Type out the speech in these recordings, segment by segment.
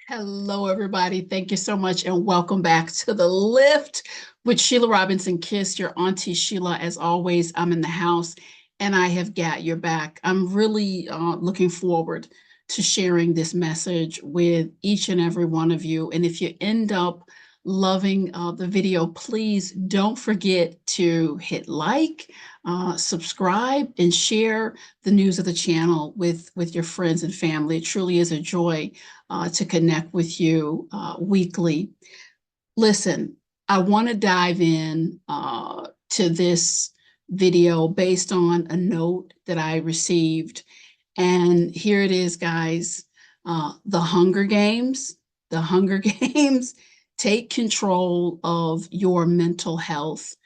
Hello, everybody. Thank you so much, and welcome back to the Lift with Sheila Robinson-Kiss, your Auntie Sheila. As always, I'm in the house, and I have got your back. I'm really looking forward to sharing this message with each and every one of you. And if you end up loving the video, please don't forget to hit like, subscribe, and share the news of the channel with your friends and family. It truly is a joy to connect with you weekly. Listen, I want to dive in to this video based on a note that I received. And here it is, guys. The Hunger Games, the Hunger Games take control of your mental health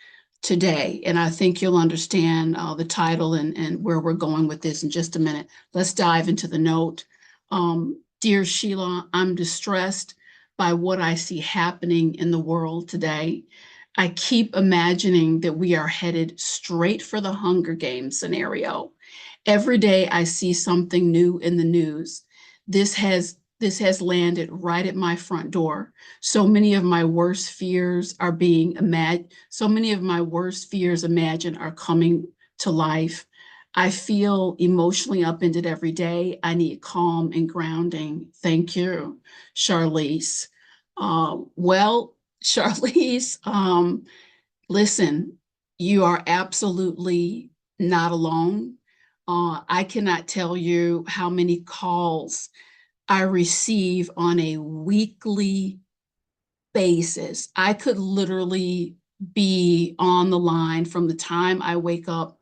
today. And I think you'll understand the title and where we're going with this in just a minute. Let's dive into the note. Dear Sheila, I'm distressed by what I see happening in the world today. I keep imagining that we are headed straight for the Hunger Games scenario. Every day I see something new in the news. This has landed right at my front door. So many of my worst fears are being imagined. So many of my worst fears imagined are coming to life. I feel emotionally upended every day. I need calm and grounding. Thank you, Charlize. Well, Charlize, listen, you are absolutely not alone. I cannot tell you how many calls I receive on a weekly basis. I could literally be on the line from the time I wake up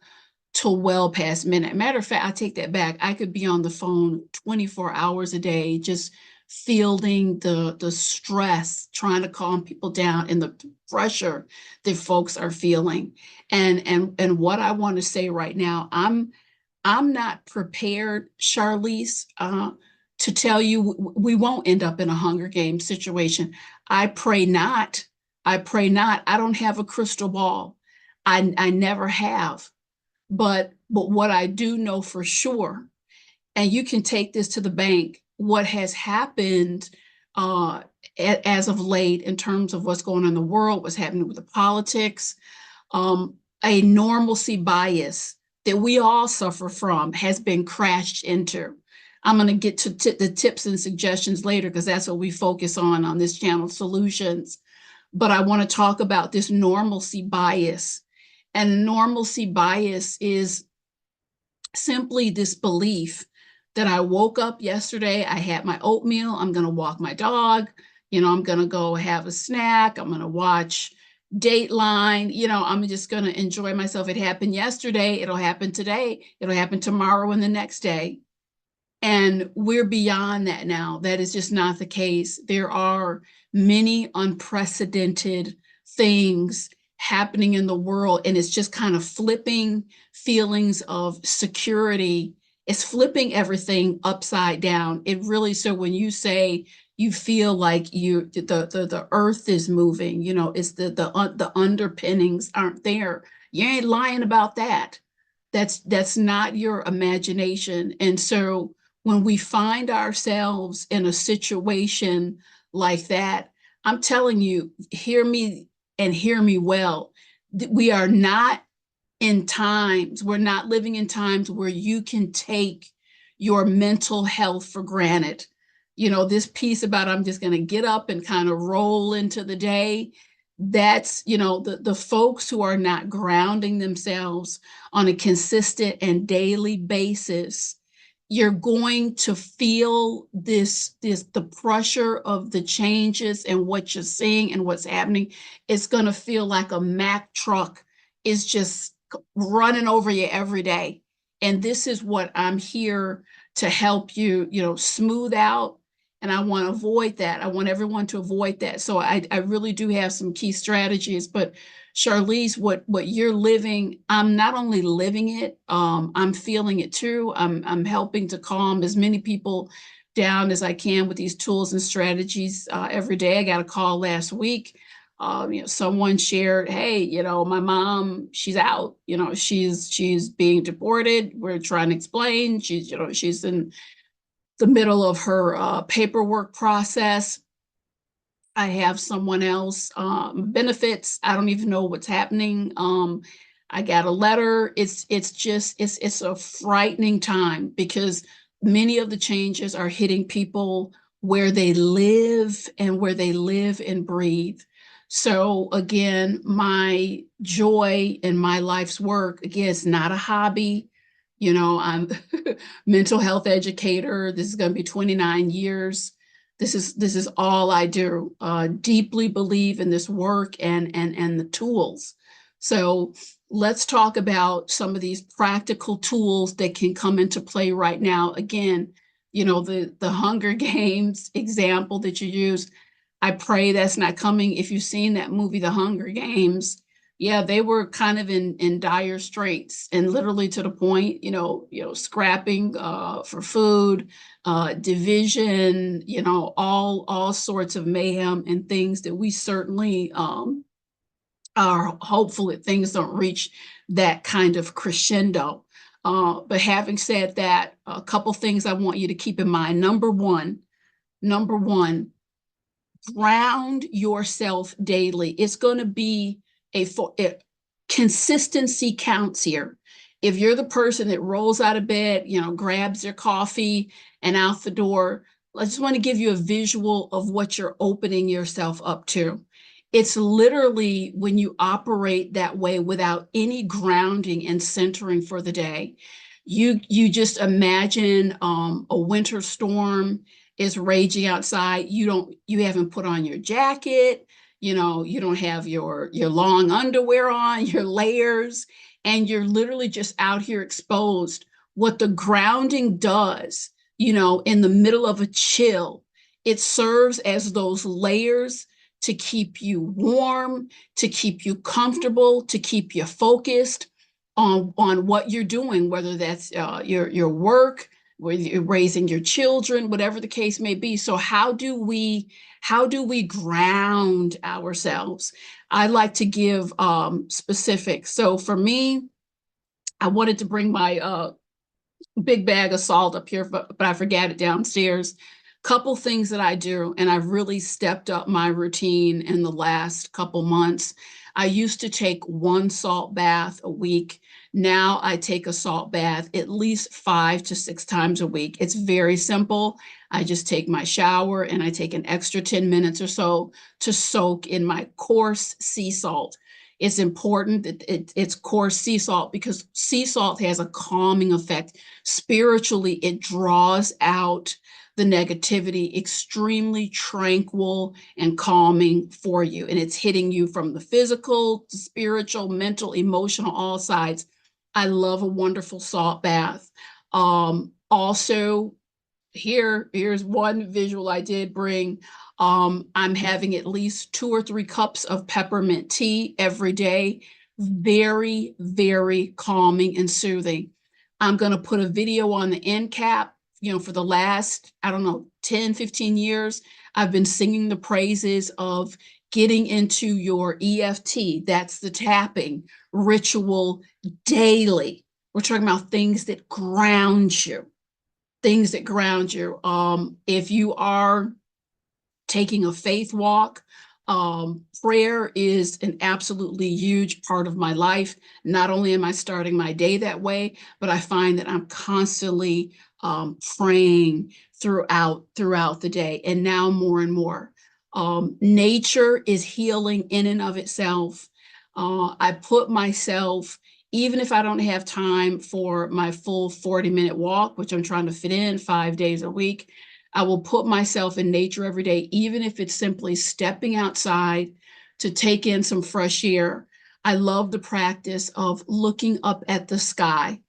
till well past midnight. Matter of fact, I take that back. I could be on the phone 24 hours a day, just fielding the stress, trying to calm people down and the pressure that folks are feeling. And what I want to say right now, I'm not prepared, Charlize, to tell you we won't end up in a Hunger Games situation. I pray not. I pray not. I don't have a crystal ball. I never have. But what I do know for sure, and you can take this to the bank, what has happened as of late in terms of what's going on in the world, what's happening with the politics, a normalcy bias that we all suffer from has been crashed into. I'm going to get to the tips and suggestions later because that's what we focus on this channel, solutions. But I want to talk about this normalcy bias. And normalcy bias is simply this belief that I woke up yesterday, I had my oatmeal, I'm going to walk my dog, I'm going to go have a snack, I'm going to watch Dateline, I'm just going to enjoy myself. It happened yesterday, it'll happen today, it'll happen tomorrow and the next day. And we're beyond that now. That is just not the case. There are many unprecedented things happening in the world, and it's just kind of flipping feelings of security. It's flipping everything upside down. It really, so when you say you feel like the earth is moving, it's the underpinnings aren't there. You ain't lying about that. That's not your imagination. And so when we find ourselves in a situation like that, I'm telling you, hear me and hear me well. We are not we're not living in times where you can take your mental health for granted. This piece about I'm just going to get up and kind of roll into the day. That's, the folks who are not grounding themselves on a consistent and daily basis, you're going to feel the pressure of the changes and what you're seeing and what's happening. It's going to feel like a Mack truck is just running over you every day. And this is what I'm here to help you, smooth out. And I want to avoid that. I want everyone to avoid that. So I really do have some key strategies. But Charlize, what you're living, I'm not only living it, I'm feeling it too. I'm helping to calm as many people down as I can with these tools and strategies every day. I got a call last week. Someone shared, hey, my mom, she's out, she's being deported. We're trying to explain. She's in the middle of her paperwork process. I have someone else benefits. I don't even know what's happening. I got a letter. It's a frightening time because many of the changes are hitting people where they live and breathe. So again, my joy in my life's work, again, it's not a hobby. You know, I'm mental health educator. This is going to be 29 years. This is all I do. Deeply believe in this work and the tools. So let's talk about some of these practical tools that can come into play right now. Again, you know, the Hunger Games example that you used, I pray that's not coming. If you've seen that movie, The Hunger Games, yeah, they were kind of in dire straits and literally to the point, scrapping for food, division, all sorts of mayhem and things that we certainly are hopeful that things don't reach that kind of crescendo. But having said that, a couple things I want you to keep in mind. Number one, ground yourself daily. It's going to be consistency counts here. If you're the person that rolls out of bed, grabs their coffee and out the door, I just want to give you a visual of what you're opening yourself up to. It's literally when you operate that way without any grounding and centering for the day. You just imagine a winter storm is raging outside. You haven't put on your jacket, you don't have your long underwear on, your layers, and you're literally just out here exposed. What the grounding does, in the middle of a chill, it serves as those layers to keep you warm, to keep you comfortable, to keep you focused on what you're doing, whether that's your work, whether you're raising your children, whatever the case may be. So how do we ground ourselves? I like to give specifics. So for me, I wanted to bring my big bag of salt up here, but I forgot it downstairs. Couple things that I do, and I've really stepped up my routine in the last couple months. I used to take one salt bath a week. Now I take a salt bath at least 5 to 6 times a week. It's very simple. I just take my shower and I take an extra 10 minutes or so to soak in my coarse sea salt. It's important that it's coarse sea salt because sea salt has a calming effect. Spiritually, it draws out the negativity, extremely tranquil and calming for you. And it's hitting you from the physical, spiritual, mental, emotional, all sides. I love a wonderful salt bath. Also, here's one visual I did bring. I'm having at least 2 or 3 cups of peppermint tea every day. Very, very calming and soothing. I'm going to put a video on the end cap. For the last, I don't know, 10, 15 years, I've been singing the praises of getting into your EFT. That's the tapping ritual daily. We're talking about things that ground you. Things that ground you. If you are taking a faith walk, prayer is an absolutely huge part of my life. Not only am I starting my day that way, but I find that I'm constantly praying throughout the day, and now more and more. Nature is healing in and of itself. I put myself, even if I don't have time for my full 40-minute walk, which I'm trying to fit in 5 days a week, I will put myself in nature every day, even if it's simply stepping outside to take in some fresh air. I love the practice of looking up at the sky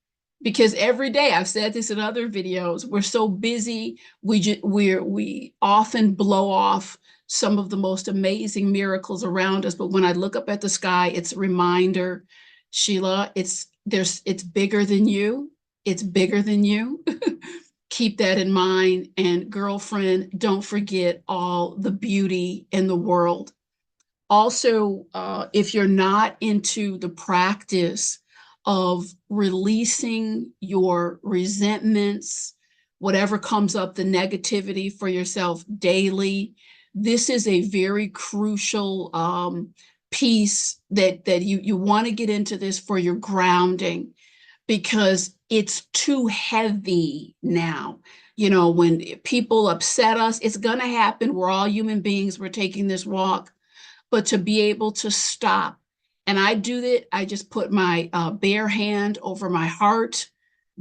because every day, I've said this in other videos, we're so busy, we often blow off some of the most amazing miracles around us. But when I look up at the sky, it's a reminder, Sheila, it's bigger than you. It's bigger than you. Keep that in mind. And girlfriend, don't forget all the beauty in the world. Also, if you're not into the practice of releasing your resentments, whatever comes up, the negativity for yourself daily. This is a very crucial piece that you want to get into this for your grounding, because it's too heavy now. You know, when people upset us, it's going to happen. We're all human beings. We're taking this walk, but to be able to stop. And I do that. I just put my bare hand over my heart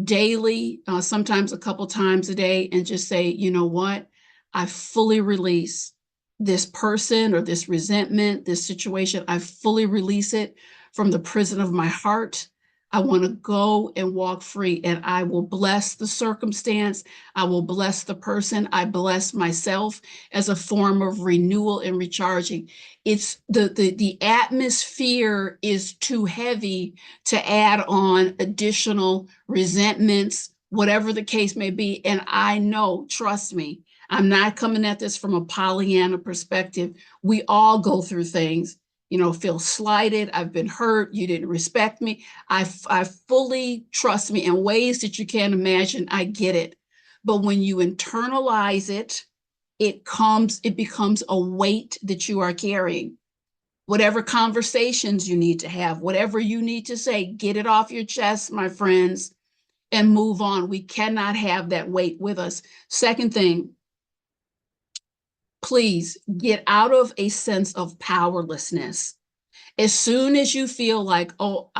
daily, sometimes a couple times a day, and just say, you know what? I fully release this person or this resentment, this situation. I fully release it from the prison of my heart. I want to go and walk free, and I will bless the circumstance. I will bless the person. I bless myself as a form of renewal and recharging. It's the atmosphere is too heavy to add on additional resentments, whatever the case may be. And I know, trust me, I'm not coming at this from a Pollyanna perspective. We all go through things, you know, feel slighted. I've been hurt. You didn't respect me. I fully, trust me, in ways that you can't imagine. I get it. But when you internalize it, it becomes a weight that you are carrying. Whatever conversations you need to have, whatever you need to say, get it off your chest, my friends, and move on. We cannot have that weight with us. Second thing, please get out of a sense of powerlessness. As soon as you feel like, oh,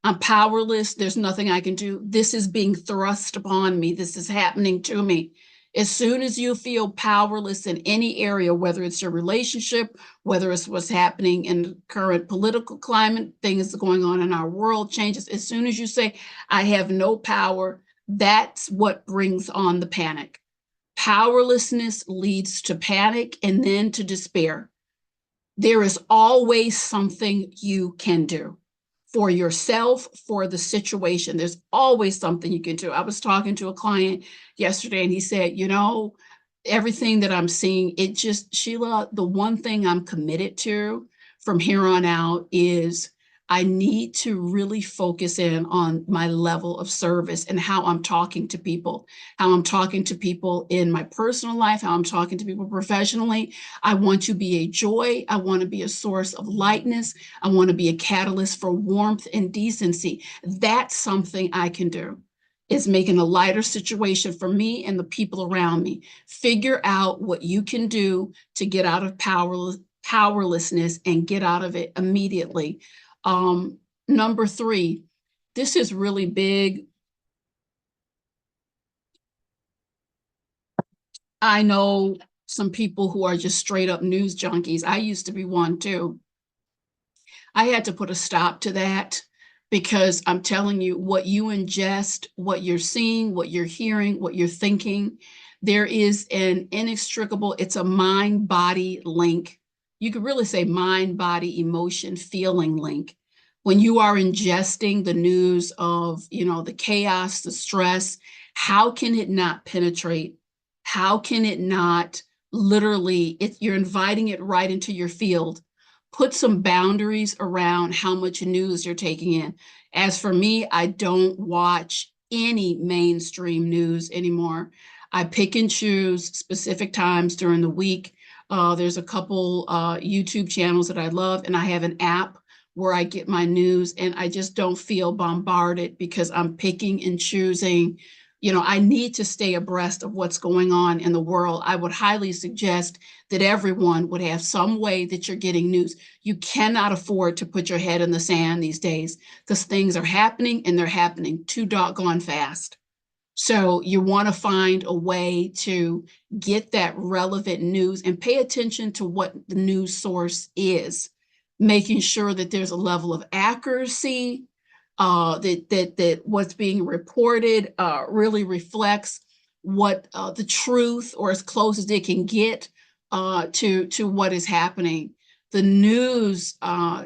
I'm powerless, there's nothing I can do, this is being thrust upon me, this is happening to me. As soon as you feel powerless in any area, whether it's your relationship, whether it's what's happening in the current political climate, things going on in our world, changes, as soon as you say, I have no power, that's what brings on the panic. Powerlessness leads to panic and then to despair. There is always something you can do for yourself, for the situation. There's always something you can do. I was talking to a client yesterday and he said, you know, everything that I'm seeing, it just, Sheila, the one thing I'm committed to from here on out is I need to really focus in on my level of service and how I'm talking to people, how I'm talking to people in my personal life, how I'm talking to people professionally. I want to be a joy. I want to be a source of lightness. I want to be a catalyst for warmth and decency. That's something I can do. Is making a lighter situation for me and the people around me. Figure out what you can do to get out of powerlessness and get out of it immediately. Number 3, this is really big. I know some people who are just straight up news junkies. I used to be one too. I had to put a stop to that because I'm telling you, what you ingest, what you're seeing, what you're hearing, what you're thinking, there is an inextricable, it's a mind-body link. You could really say mind, body, emotion, feeling link. When you are ingesting the news of, you know, the chaos, the stress, how can it not penetrate? How can it not literally, you're inviting it right into your field. Put some boundaries around how much news you're taking in. As for me, I don't watch any mainstream news anymore. I pick and choose specific times during the week. There's a couple YouTube channels that I love, and I have an app where I get my news, and I just don't feel bombarded because I'm picking and choosing. You know, I need to stay abreast of what's going on in the world. I would highly suggest that everyone would have some way that you're getting news. You cannot afford to put your head in the sand these days because things are happening and they're happening too doggone fast. So you want to find a way to get that relevant news and pay attention to what the news source is, making sure that there's a level of accuracy, that what's being reported really reflects what the truth, or as close as it can get to what is happening. The news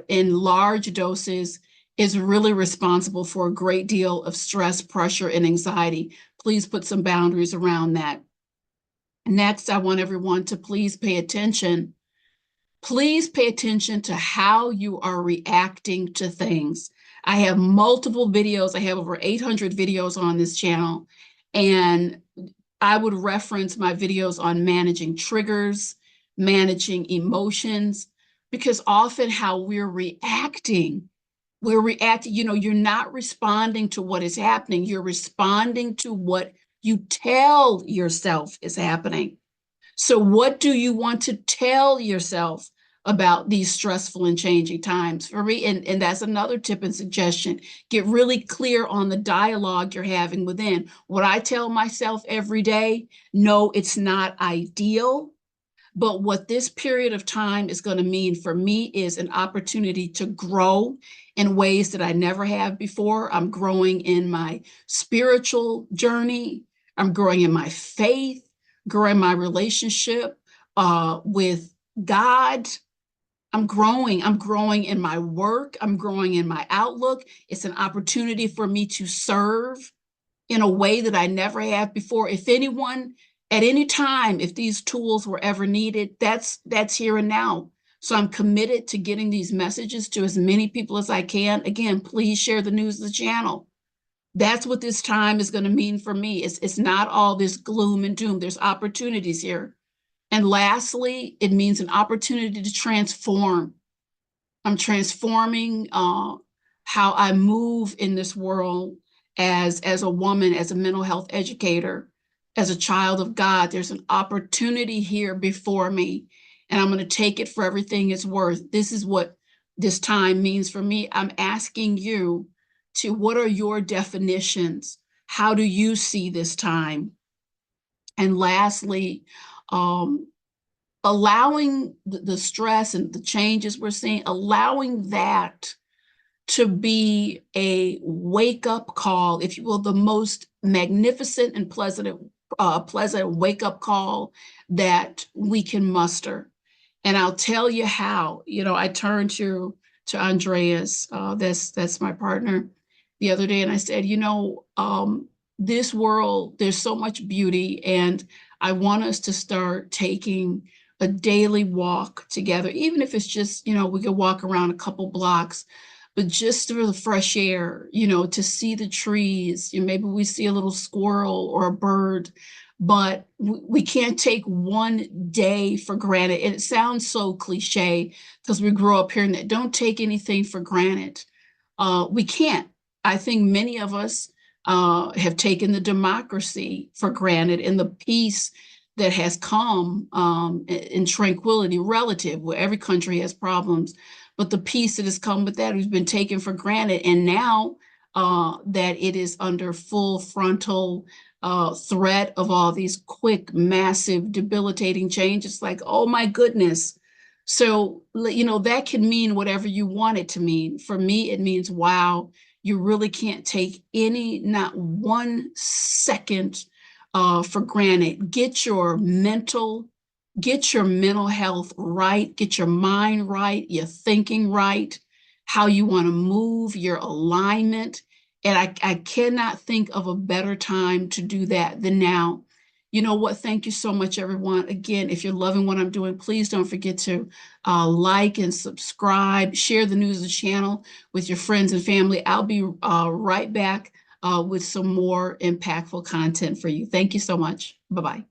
in large doses is really responsible for a great deal of stress, pressure, and anxiety. Please put some boundaries around that. Next, I want everyone to please pay attention. Please pay attention to how you are reacting to things. I have multiple videos. I have over 800 videos on this channel. And I would reference my videos on managing triggers, managing emotions, because often how we're reacting, you're not responding to what is happening. You're responding to what you tell yourself is happening. So, what do you want to tell yourself about these stressful and changing times? For me, and that's another tip and suggestion. Get really clear on the dialogue you're having within. What I tell myself every day, no, it's not ideal. But what this period of time is going to mean for me is an opportunity to grow in ways that I never have before. I'm growing in my spiritual journey. I'm growing in my faith, growing my relationship with God. I'm growing. I'm growing in my work. I'm growing in my outlook. It's an opportunity for me to serve in a way that I never have before. If anyone at any time, if these tools were ever needed, that's here and now. So I'm committed to getting these messages to as many people as I can. Again, please share the news of the channel. That's what this time is going to mean for me. It's not all this gloom and doom. There's opportunities here. And lastly, it means an opportunity to transform. I'm transforming how I move in this world as a woman, as a mental health educator, as a child of God. There's an opportunity here before me, and I'm going to take it for everything it's worth. This is what this time means for me. I'm asking you to, what are your definitions? How do you see this time? And lastly, um, allowing the stress and the changes we're seeing, allowing that to be a wake up call, if you will, the most magnificent and pleasant wake up call that we can muster. And I'll tell you how. I turned to Andreas, that's my partner, the other day, and I said, this world, there's so much beauty, and I want us to start taking a daily walk together, even if it's just, we could walk around a couple blocks, but just through the fresh air, to see the trees. Maybe we see a little squirrel or a bird, but we can't take one day for granted. And it sounds so cliche because we grow up hearing that. Don't take anything for granted. We can't. I think many of us have taken the democracy for granted and the peace that has come in tranquility relative, where every country has problems, but the peace that has come with that has been taken for granted. And now that it is under full frontal threat of all these quick, massive, debilitating changes, like, oh my goodness. So, that can mean whatever you want it to mean. For me, it means, wow, you really can't take not 1 second for granted. Get your mental health right, get your mind right, your thinking right, how you want to move, your alignment. And I cannot think of a better time to do that than now. You know what? Thank you so much, everyone. Again, if you're loving what I'm doing, please don't forget to like and subscribe, share the news of the channel with your friends and family. I'll be right back with some more impactful content for you. Thank you so much. Bye-bye.